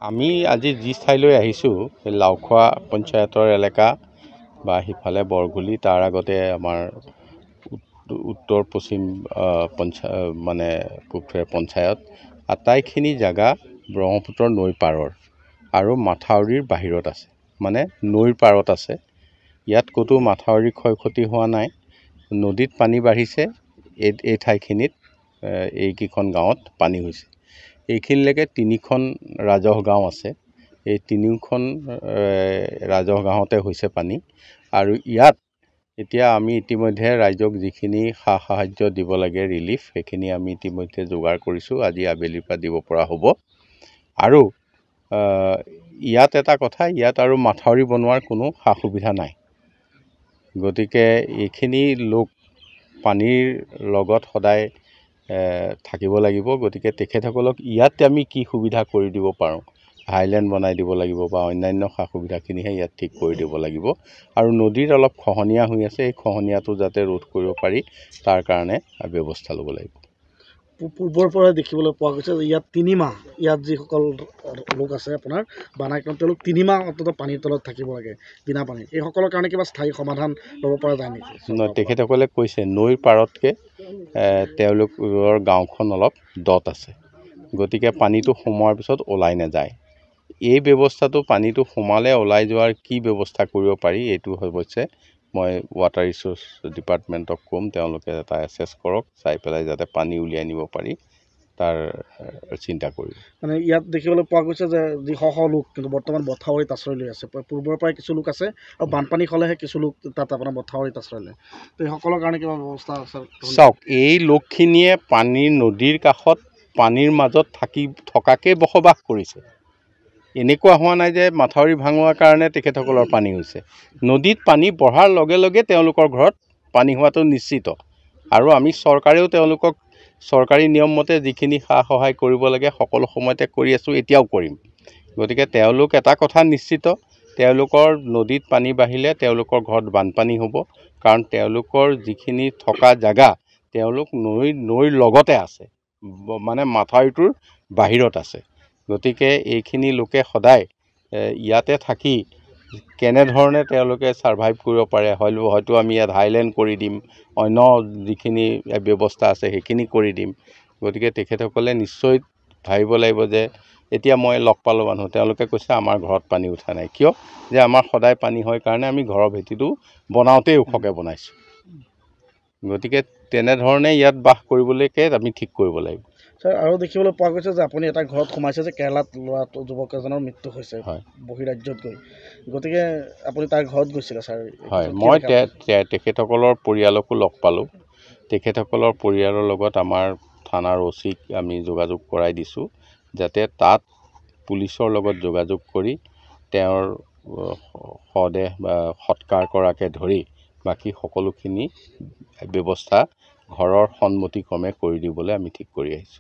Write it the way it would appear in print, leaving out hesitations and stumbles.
আমি আজি যি ঠাইলৈ আহিছোঁ লাওখোৱা পঞ্চায়তৰ এলেকা বা সিফালে বৰগুলি তাৰ আগতে আমাৰ উত্তৰ পশ্চিম পঞ্চায়ত আটাইখিনি জাগা ব্ৰহ্মপুত্ৰৰ নৈৰ পাৰৰ আৰু মাথাউৰিৰ বাহিৰত আছে, মানে নৈৰ পাৰত আছে। ইয়াত ক'তো মাথাউৰি ক্ষয় ক্ষতি হোৱা নাই। নদীত পানী বাঢ়িছে। এই ঠাইখিনিত এইকেইখন গাঁৱত পানী হৈছে। এইখিনিলৈকে 3খন ৰাজহ গাঁও আছে। এই 3খন ৰাজহ গাঁৱতে হৈছে পানী। আৰু ইয়াত এতিয়া আমি ইতিমধ্যে ৰাইজক যিখিনি সাহায্য দিব লাগে ৰিলিফ, সেইখিনি আমি ইতিমধ্যে যোগাৰ কৰিছোঁ। আজি আবেলিৰ পৰা দিব পৰা হ'ব। আৰু ইয়াত এটা কথা, ইয়াত আৰু মাথাউৰি বনোৱাৰ কোনো সা সুবিধা নাই। গতিকে এইখিনি লোক পানীৰ লগত সদায় থাকিব লাগিব। গতিকে তেখেতসকলক ইয়াত আমি কি সুবিধা কৰি দিব পাৰোঁ, হাইলেণ্ড বনাই দিব লাগিব বা অন্যান্য সা সুবিধাখিনিহে ইয়াত ঠিক কৰি দিব লাগিব। আৰু নদীত অলপ খহনীয়া হৈ আছে, এই খহনীয়াটো যাতে ৰোধ কৰিব পাৰি তাৰ কাৰণে ব্যৱস্থা ল'ব লাগিব। পূৰ্বৰ পৰা দেখিবলৈ পোৱা গৈছে যে ইয়াত 3 মাহ, ইয়াত যিসকল লোক আছে আপোনাৰ বানাক্ৰান্ত, তেওঁলোক 3 মাহ অন্ততঃ পানীৰ তলত থাকিব লাগে বিনা পানী। এইসকলৰ কাৰণে কিবা স্থায়ী সমাধান ল'ব পৰা যায় নেকি? তেখেতসকলে কৈছে নৈৰ পাৰতকৈ তেওঁলোকৰ গাঁওখন অলপ দত আছে। গতিকে পানীটো সোমোৱাৰ পিছত ওলাই নাযায়। এই ব্যৱস্থাটো পানীটো সোমালে ওলাই যোৱাৰ কি ব্যৱস্থা কৰিব পাৰি, এইটো অৱশ্যে মই ৱাটাৰ ৰিচোৰ্চ ডিপাৰ্টমেণ্টক ক'ম, তেওঁলোকে এটা এছেছ কৰক, চাই পেলাই যাতে পানী উলিয়াই নিব পাৰি তাৰ চিন্তা কৰিব। মানে ইয়াত দেখিবলৈ পোৱা গৈছে যে যি লোক কিন্তু বৰ্তমান মথাউৰিত আশ্ৰয় লৈ আছে। পূৰ্বৰ পৰাই কিছু লোক আছে আৰু বানপানী হ'লেহে কিছু লোক তাত আপোনাৰ মথাউৰিত আশ্ৰয় লয়। তো এইসকলৰ কাৰণে কিবা ব্যৱস্থা আছে? চাওক, এই লোকখিনিয়ে নদীৰ কাষত পানীৰ মাজত থকাকৈ বসবাস কৰিছে। এনেকুৱা হোৱা নাই যে মাথাউৰি ভাঙোৱাৰ কাৰণে তেখেতসকলৰ পানী হৈছে। নদীত পানী বঢ়াৰ লগে লগে তেওঁলোকৰ ঘৰত পানী হোৱাটো নিশ্চিত। আৰু আমি চৰকাৰেও তেওঁলোকক চৰকাৰী নিয়ম মতে যিখিনি সা সহায় কৰিব লাগে সকলো সময়তে কৰি আছোঁ, এতিয়াও কৰিম। গতিকে তেওঁলোক এটা কথা নিশ্চিত, তেওঁলোকৰ নদীত পানী বাঢ়িলে তেওঁলোকৰ ঘৰত বানপানী হ'ব। কাৰণ তেওঁলোকৰ যিখিনি থকা জেগা, তেওঁলোক নৈৰ লগতে আছে, মানে মাথাউৰিটোৰ বাহিৰত আছে। গতিকে এইখিনি লোকে সদায় ইয়াতে থাকি কেনেধৰণে তেওঁলোকে ছাৰ্ভাইভ কৰিব পাৰে, হয়তো আমি ইয়াত হাইলেণ্ড কৰি দিম, অন্য যিখিনি ব্যৱস্থা আছে সেইখিনি কৰি দিম। গতিকে তেখেতসকলে নিশ্চয় ভাবিব লাগিব যে এতিয়া মই লগ পালোঁ মানুহ, তেওঁলোকে কৈছে আমাৰ ঘৰত পানী উঠা নাই। কিয়? যে আমাৰ সদায় পানী হয় কাৰণে আমি ঘৰৰ ভেটিটো বনাওঁতেই ওখকৈ বনাইছোঁ। গতিকে তেনেধৰণে ইয়াত বাস কৰিবলৈকে আমি ঠিক কৰিব লাগিব। ছাৰ, আৰু দেখিবলৈ পোৱা গৈছে যে আপুনি এটা ঘৰত সোমাইছে যে কেৰেলাত যুৱক এজনৰ মৃত্যু হৈছে বহিৰাজ্যত গৈ। গতিকে আপুনি তাৰ ঘৰত গৈছিলে ছাৰ? হয়, মই তেখেতসকলৰ পৰিয়ালকো লগ পালোঁ। তেখেতসকলৰ পৰিয়ালৰ লগত আমাৰ থানাৰ OC-ক আমি যোগাযোগ কৰাই দিছোঁ, যাতে তাত পুলিচৰ লগত যোগাযোগ কৰি তেওঁৰ শৱদেহ বা সৎকাৰ কৰাকে ধৰি বাকী সকলোখিনি ব্যৱস্থা ঘৰৰ সন্মতিক্ৰমে কৰি দিবলৈ আমি ঠিক কৰি আহিছোঁ।